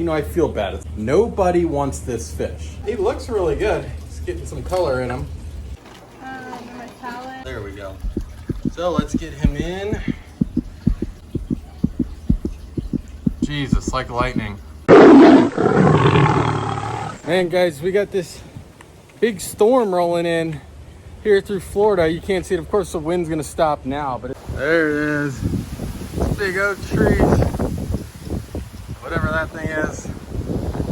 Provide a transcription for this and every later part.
You know, I feel bad. Nobody wants this fish. He looks really good. He's getting some color in him. There we go. So let's get him in. Jesus, like lightning. Man, guys, we got this big storm rolling in here through Florida. You can't see it. Of course, the wind's gonna stop now, but there it is. Big oak trees. Whatever that thing is.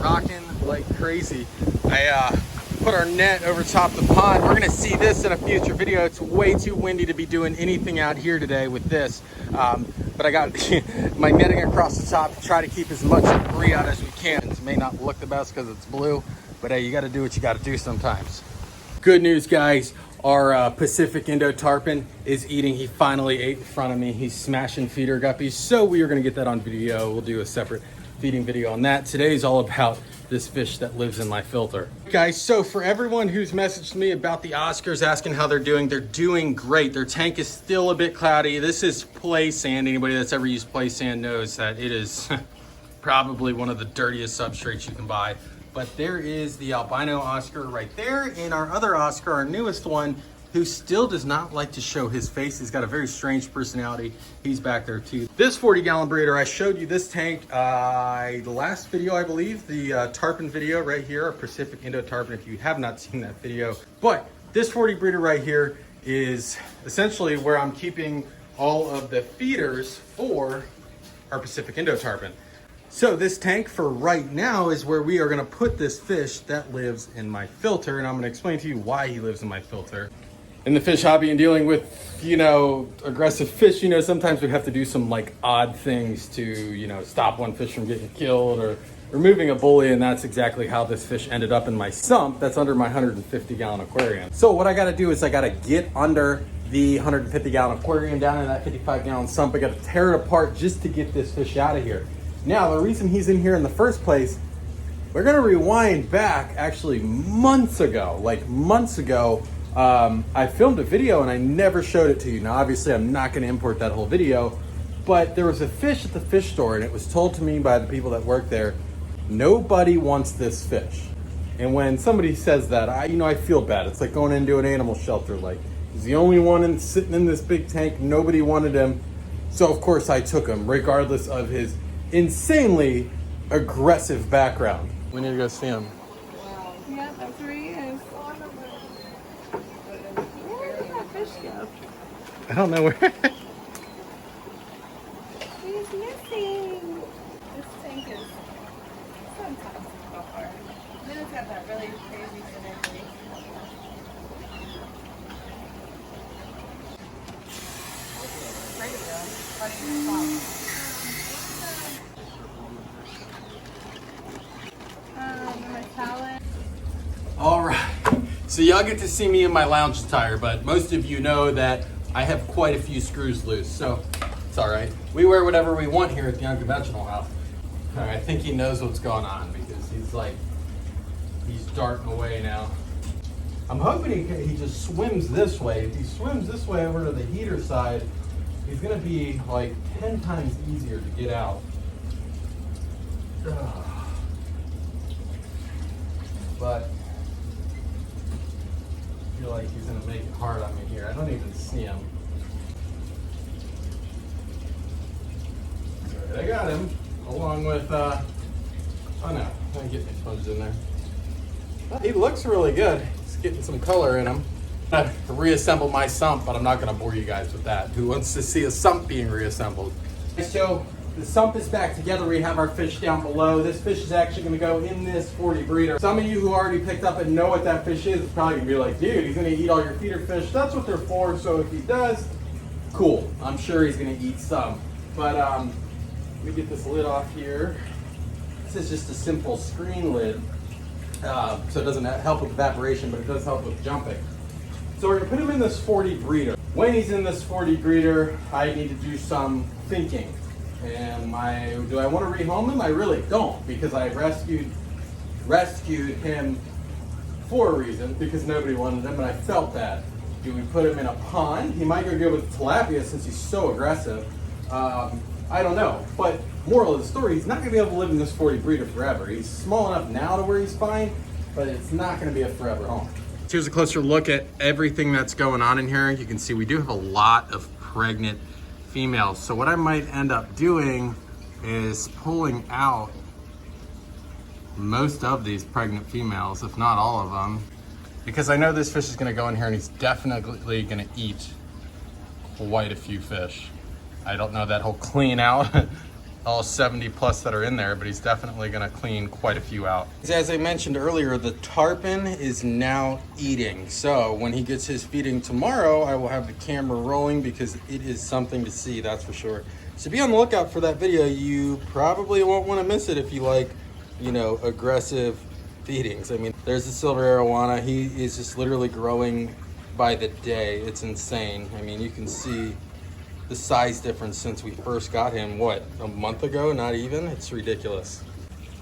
Rocking like crazy. I put our net over top the pond. We're gonna see this in a future video. It's way too windy to be doing anything out here today with this. But I got my netting across the top to try to keep as much debris out as we can. It may not look the best because it's blue, but hey, you gotta do what you gotta do sometimes. Good news, guys. Our Pacific Indo tarpon is eating. He finally ate in front of me. He's smashing feeder guppies. So we are gonna get that on video. We'll do a separate feeding video on that. Today's all about this fish that lives in my filter. Guys, so for everyone who's messaged me about the Oscars asking how they're doing great. Their tank is still a bit cloudy. This is play sand. Anybody that's ever used play sand knows that it is probably one of the dirtiest substrates you can buy. But there is the albino Oscar right there, and our other Oscar, our newest one, who still does not like to show his face. He's got a very strange personality. He's back there too. This 40-gallon breeder, I showed you this tank the last video, I believe, the tarpon video right here, our Pacific Indo tarpon, if you have not seen that video. But this 40 breeder right here is essentially where I'm keeping all of the feeders for our Pacific Indo tarpon. So this tank for right now is where we are gonna put this fish that lives in my filter, and I'm gonna explain to you why he lives in my filter. In the fish hobby and dealing with, you know, aggressive fish, you know, sometimes we have to do some like odd things to, you know, stop one fish from getting killed or removing a bully, and that's exactly how this fish ended up in my sump that's under my 150-gallon aquarium. So what I gotta do is I gotta get under the 150-gallon aquarium down in that 55-gallon sump. I gotta tear it apart just to get this fish out of here. Now, the reason he's in here in the first place, we're gonna rewind back actually months ago, I filmed a video and I never showed it to you. Now, obviously, I'm not going to import that whole video, but there was a fish at the fish store, and it was told to me by the people that work there, nobody wants this fish. And when somebody says that, I feel bad. It's like going into an animal shelter. Like, he's the only one sitting in this big tank. Nobody wanted him. So, of course, I took him, regardless of his insanely aggressive background. We need to go see him. Wow. Yeah, that's where he is. I don't know where. He's missing. This tank is sometimes so hard. Then it's got that really crazy synergy. Ready to go. My talent. All right. So y'all get to see me in my lounge attire, but most of you know that I have quite a few screws loose, so it's all right. We wear whatever we want here at the Unconventional house. All right, I think he knows what's going on because he's darting away now. I'm hoping he just swims this way. If he swims this way over to the heater side, he's gonna be like 10 times easier to get out. Ugh. But I feel like he's gonna make it hard on me here. I don't even see him. All right, I got him, along with, oh no, let me get my sponge in there. He looks really good. He's getting some color in him. I'm gonna reassemble my sump, but I'm not gonna bore you guys with that. Who wants to see a sump being reassembled? So the sump is back together. We have our fish down below. This fish is actually gonna go in this 40 breeder. Some of you who already picked up and know what that fish is probably gonna be like, dude, he's gonna eat all your feeder fish. That's what they're for, so if he does, cool. I'm sure he's gonna eat some. But let me get this lid off here. This is just a simple screen lid. So it doesn't help with evaporation, but it does help with jumping. So we're gonna put him in this 40 breeder. When he's in this 40 breeder, I need to do some thinking. And do I want to rehome him? I really don't, because I rescued him for a reason, because nobody wanted him, and I felt bad. Do we put him in a pond? He might go good with tilapia since he's so aggressive. I don't know, but moral of the story, he's not gonna be able to live in this 40 breeder forever. He's small enough now to where he's fine, but it's not gonna be a forever home. Here's a closer look at everything that's going on in here. You can see we do have a lot of pregnant females. So what I might end up doing is pulling out most of these pregnant females, if not all of them, because I know this fish is gonna go in here and he's definitely gonna eat quite a few fish. I don't know that he'll clean out all 70 plus that are in there, but he's definitely gonna clean quite a few out. As I mentioned earlier, the tarpon is now eating. So when he gets his feeding tomorrow, I will have the camera rolling because it is something to see, that's for sure. So be on the lookout for that video. You probably won't wanna miss it if you like, you know, aggressive feedings. I mean, there's the silver arowana. He is just literally growing by the day. It's insane. I mean, you can see the size difference since we first got him, what, a month ago? Not even? It's ridiculous.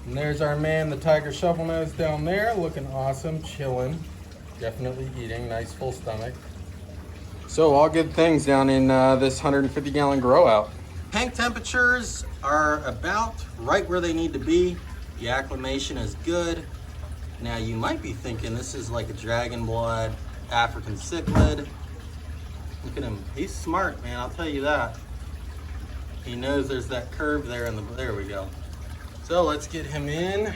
And there's our man, the tiger shovel nose down there, looking awesome, chilling, definitely eating, nice full stomach. So all good things down in this 150 gallon grow out. Tank temperatures are about right where they need to be. The acclimation is good. Now you might be thinking this is like a dragon blood African cichlid. Look at him, he's smart, man, I'll tell you that. He knows there's that curve there in the, there we go. So let's get him in.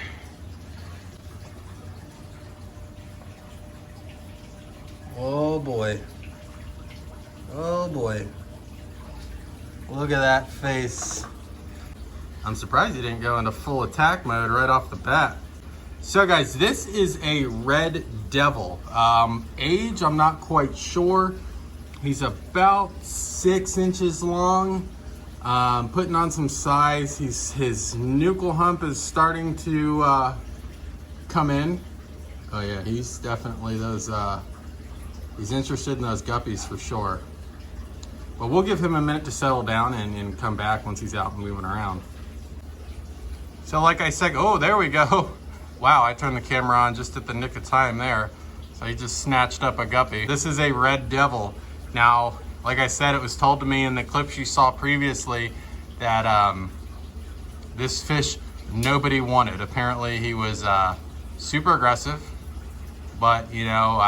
Oh boy. Oh boy. Look at that face. I'm surprised he didn't go into full attack mode right off the bat. So guys, this is a red devil. Age, I'm not quite sure. He's about 6 inches long, putting on some size. His nuchal hump is starting to come in. Oh yeah, he's definitely those, he's interested in those guppies for sure. But we'll give him a minute to settle down and come back once he's out and moving around. So like I said, oh, there we go. Wow, I turned the camera on just at the nick of time there. So he just snatched up a guppy. This is a red devil. Now, like I said, it was told to me in the clips you saw previously that this fish nobody wanted. Apparently he was super aggressive, but you know,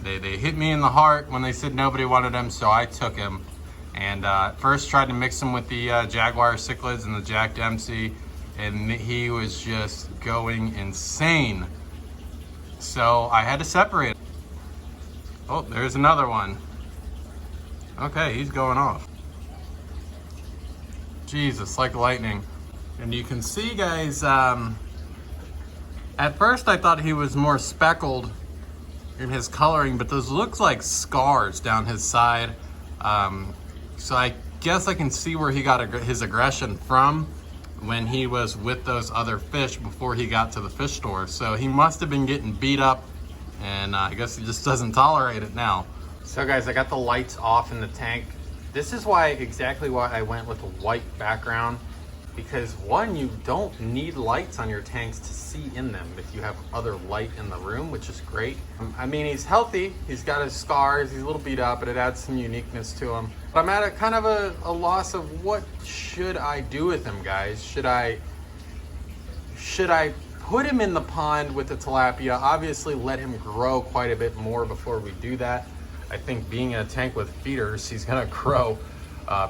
they hit me in the heart when they said nobody wanted him, so I took him. And first tried to mix him with the Jaguar cichlids and the Jack Dempsey, and he was just going insane. So I had to separate him. Oh, there's another one. Okay, he's going off. Jesus, like lightning. And you can see, guys, at first I thought he was more speckled in his coloring, but those looks like scars down his side. So I guess I can see where he got his aggression from when he was with those other fish before he got to the fish store. So he must have been getting beat up, and I guess he just doesn't tolerate it now. So guys, I got the lights off in the tank. This is exactly why I went with a white background, because one, you don't need lights on your tanks to see in them if you have other light in the room, which is great. I mean, he's healthy, he's got his scars, he's a little beat up, but it adds some uniqueness to him. But I'm at a kind of a loss of what should I do with him, guys? Should I put him in the pond with the tilapia? Obviously let him grow quite a bit more before we do that. I think being in a tank with feeders, he's gonna grow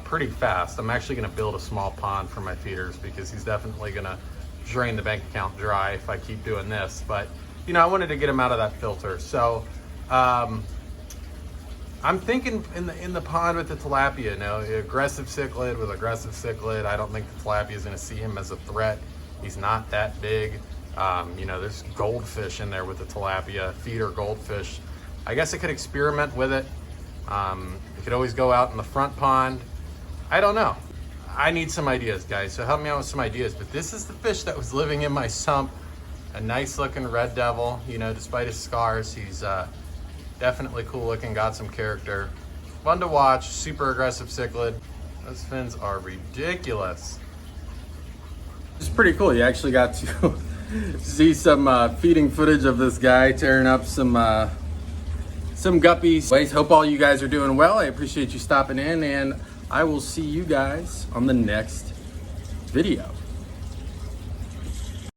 pretty fast. I'm actually gonna build a small pond for my feeders because he's definitely gonna drain the bank account dry if I keep doing this. But you know, I wanted to get him out of that filter. So I'm thinking in the pond with the tilapia, you know, aggressive cichlid with aggressive cichlid. I don't think the tilapia is gonna see him as a threat. He's not that big. You know, there's goldfish in there with the tilapia, feeder goldfish. I guess I could experiment with it. You could always go out in the front pond. I don't know. I need some ideas, guys, so help me out with some ideas. But this is the fish that was living in my sump. A nice looking red devil, you know, despite his scars, he's definitely cool looking, got some character. Fun to watch, super aggressive cichlid. Those fins are ridiculous. It's pretty cool. You actually got to see some feeding footage of this guy tearing up some guppies. Anyways, hope all you guys are doing well. I appreciate you stopping in, and I will see you guys on the next video.